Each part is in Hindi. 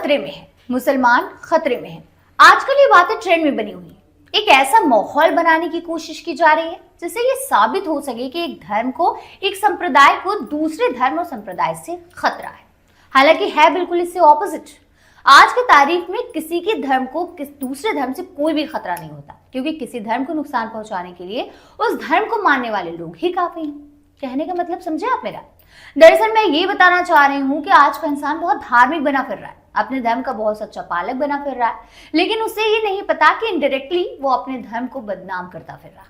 खतरे में है, मुसलमान खतरे में है। आजकल ये बातें ट्रेंड में बनी हुई है। एक ऐसा माहौल बनाने की कोशिश की जा रही है जिससे ये साबित हो सके कि एक धर्म को, एक संप्रदाय को दूसरे धर्म और संप्रदाय से खतरा है। हालांकि है बिल्कुल इससे ऑपोजिट। आज की तारीख में किसी के धर्म को दूसरे धर्म से कोई भी खतरा नहीं होता, क्योंकि किसी धर्म को नुकसान पहुंचाने के लिए उस धर्म को मानने वाले लोग ही काफी हैं। कहने का मतलब समझे आप मेरा? दरअसल मैं ये बताना चाह रही हूँ कि आज का इंसान बहुत धार्मिक बना फिर रहा है, अपने धर्म का बहुत सच्चा पालक बना फिर रहा है, लेकिन उसे ये नहीं पता कि इनडायरेक्टली वो अपने धर्म को बदनाम करता फिर रहा।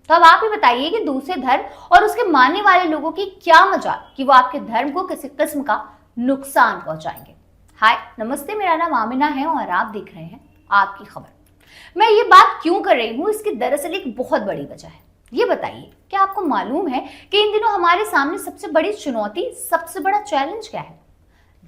तो अब आप ही बताइए कि दूसरे धर्म और उसके मानने वाले लोगों की क्या मजाल कि वो आपके धर्म को किसी किस्म का नुकसान पहुंचाएंगे। हाय नमस्ते, मेरा नाम आमिना है और आप देख रहे हैं आपकी खबर। मैं ये बात क्यों कर रही हूँ, इसकी दरअसल एक बहुत बड़ी वजह है। ये बताइए, क्या आपको मालूम है कि इन दिनों हमारे सामने सबसे बड़ी चुनौती, सबसे बड़ा चैलेंज क्या है?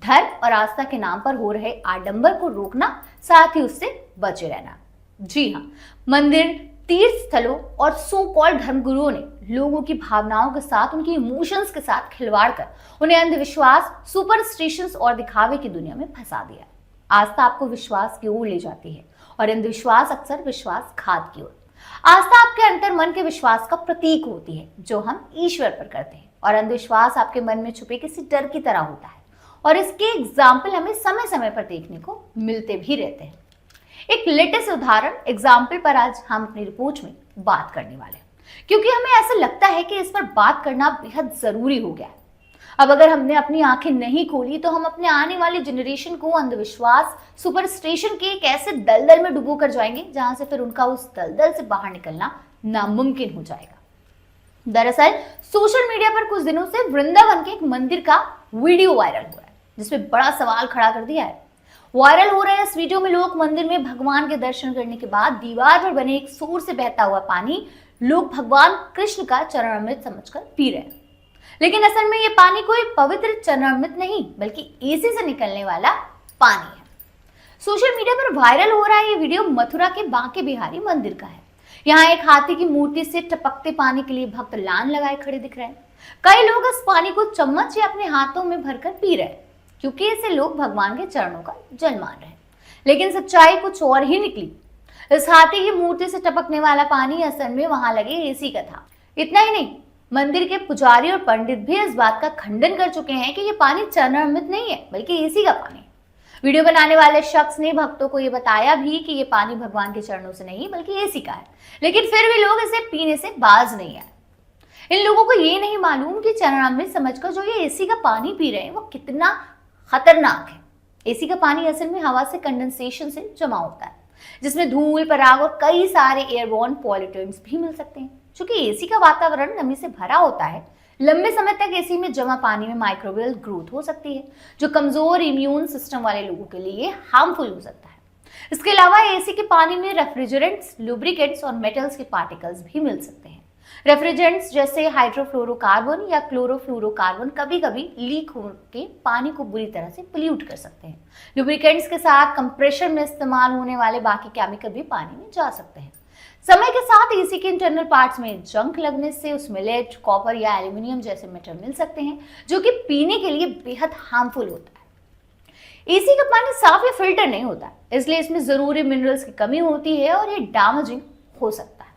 धर्म और आस्था के नाम पर हो रहे आडंबर को रोकना, साथ ही उससे बचे रहना। जी हाँ, मंदिर, तीर्थ स्थलों और सो कॉल्ड धर्मगुरुओं ने लोगों की भावनाओं के साथ, उनकी इमोशंस के साथ खिलवाड़ कर उन्हें अंधविश्वास, सुपरस्टिशंस और दिखावे की दुनिया में फंसा दिया। आस्था आपको विश्वास की ओर ले जाती है और अंधविश्वास अक्सर विश्वासघात की ओर। आस्था आपके अंतर मन के विश्वास का प्रतीक होती है जो हम ईश्वर पर करते हैं, और अंधविश्वास आपके मन में छुपे किसी डर की तरह होता है, और इसके एग्जाम्पल हमें समय समय पर देखने को मिलते भी रहते हैं। एक लेटेस्ट उदाहरण एग्जाम्पल पर आज हम अपनी रिपोर्ट में बात करने वाले हैं, क्योंकि हमें ऐसा लगता है कि इस पर बात करना बेहद जरूरी हो गया है। अब अगर हमने अपनी आंखें नहीं खोली तो हम अपने आने वाली जनरेशन को अंधविश्वास, सुपरस्टिशन के एक ऐसे दलदल में डुबो कर जाएंगे जहां से फिर उनका उस दलदल से बाहर निकलना नामुमकिन हो जाएगा। दरअसल सोशल मीडिया पर कुछ दिनों से वृंदावन के एक मंदिर का वीडियो वायरल हुआ है, जिसमें बड़ा सवाल खड़ा कर दिया है। वायरल हो रहे इस वीडियो में लोग मंदिर में भगवान के दर्शन करने के बाद दीवार पर बने एक सूर से बहता हुआ पानी लोग भगवान कृष्ण का चरणामृत समझकर पी रहे हैं। लेकिन असल में ये पानी कोई पवित्र चरणामृत नहीं, बल्कि एसी से निकलने वाला पानी है। सोशल मीडिया पर वायरल हो रहा है ये वीडियो मथुरा के बांके बिहारी मंदिर का है। यहाँ एक हाथी की मूर्ति से टपकते पानी के लिए भक्त लाइन लगाए खड़े दिख रहे हैं। कई लोग इस पानी को चम्मच या अपने हाथों में भरकर पी रहे हैं, क्योंकि इसे लोग भगवान के चरणों का जल मान रहे हैं। लेकिन सच्चाई कुछ और ही निकली। इस हाथी की मूर्ति से टपकने वाला पानी असल में वहां लगे एसी का था। इतना ही नहीं, मंदिर के पुजारी और पंडित भी इस बात का खंडन कर चुके हैं कि ये पानी चरणामृत नहीं है, बल्कि एसी का पानी है। वीडियो बनाने वाले शख्स ने भक्तों को ये बताया भी कि ये पानी भगवान के चरणों से नहीं बल्कि एसी का है, लेकिन फिर भी लोग इसे पीने से बाज नहीं आए। इन लोगों को ये नहीं मालूम कि चरणामृत समझकर जो ये एसी का पानी पी रहे हैं वो कितना खतरनाक है। एसी का पानी असल में हवा से कंडेंसेशन से जमा होता है, जिसमें धूल, पराग और कई सारे एयरबॉर्न पॉल्यूटेंट्स भी मिल सकते हैं। चूंकि एसी का वातावरण नमी से भरा होता है, लंबे समय तक एसी में जमा पानी में माइक्रोबियल ग्रोथ हो सकती है, जो कमजोर इम्यून सिस्टम वाले लोगों के लिए हार्मफुल हो सकता है। इसके अलावा एसी के पानी में रेफ्रिजरेंट्स, लुब्रिकेंट्स और मेटल्स के पार्टिकल्स भी मिल सकते हैं। रेफ्रिजरेंट्स जैसे हाइड्रोफ्लोरोकार्बन या क्लोरोफ्लोरोकार्बन कभी कभी लीक होकर पानी को बुरी तरह से पोल्यूट कर सकते हैं। लुब्रिकेंट्स के साथ कंप्रेशर में इस्तेमाल होने वाले बाकी केमिकल भी पानी में जा सकते हैं। समय के साथ एसी के इंटरनल पार्ट्स में जंक लगने से उसमें लेड, कॉपर या एल्यूमिनियम जैसे मेटल मिल सकते हैं, जो कि पीने के लिए बेहद हार्मफुल होता है। एसी का पानी साफ या फिल्टर नहीं होता, इसलिए इसमें जरूरी मिनरल्स की कमी होती है और ये डैमेजिंग हो सकता है।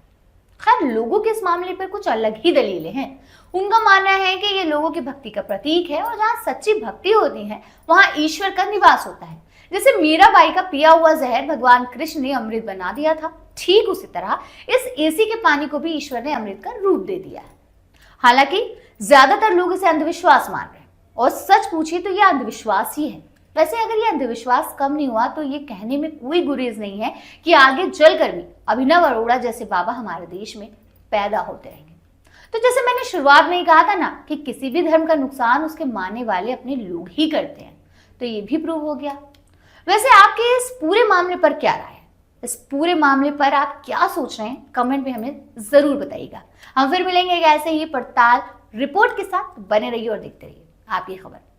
खैर, लोगों के इस मामले पर कुछ अलग ही दलीलें हैं। उनका मानना है कि ये लोगों की भक्ति का प्रतीक है, और जहाँ सच्ची भक्ति होती है वहां ईश्वर का निवास होता है। जैसे मीराबाई का पिया हुआ जहर भगवान कृष्ण ने अमृत बना दिया था, ठीक उसी तरह इस एसी के पानी को भी ईश्वर ने अमृत का रूप दे दिया है। हालांकि ज्यादातर लोग इसे अंधविश्वास मान रहे हैं, और सच पूछिए तो यह अंधविश्वास ही है। वैसे अगर ये अंधविश्वास कम नहीं हुआ तो ये कहने में कोई गुरेज नहीं है कि आगे चलकर भी अभिनव अरोड़ा जैसे बाबा हमारे देश में पैदा होते रहेंगे। तो जैसे मैंने शुरुआत में ही कहा था ना कि किसी भी धर्म का नुकसान उसके मानने वाले अपने लोग ही करते हैं, तो ये भी प्रूव हो गया। वैसे आपके इस पूरे मामले पर क्या राय है? इस पूरे मामले पर आप क्या सोच रहे हैं? कमेंट में हमें जरूर बताइएगा। हम फिर मिलेंगे एक ऐसे ही पड़ताल रिपोर्ट के साथ। बने रहिए और देखते रहिए आपकी खबर।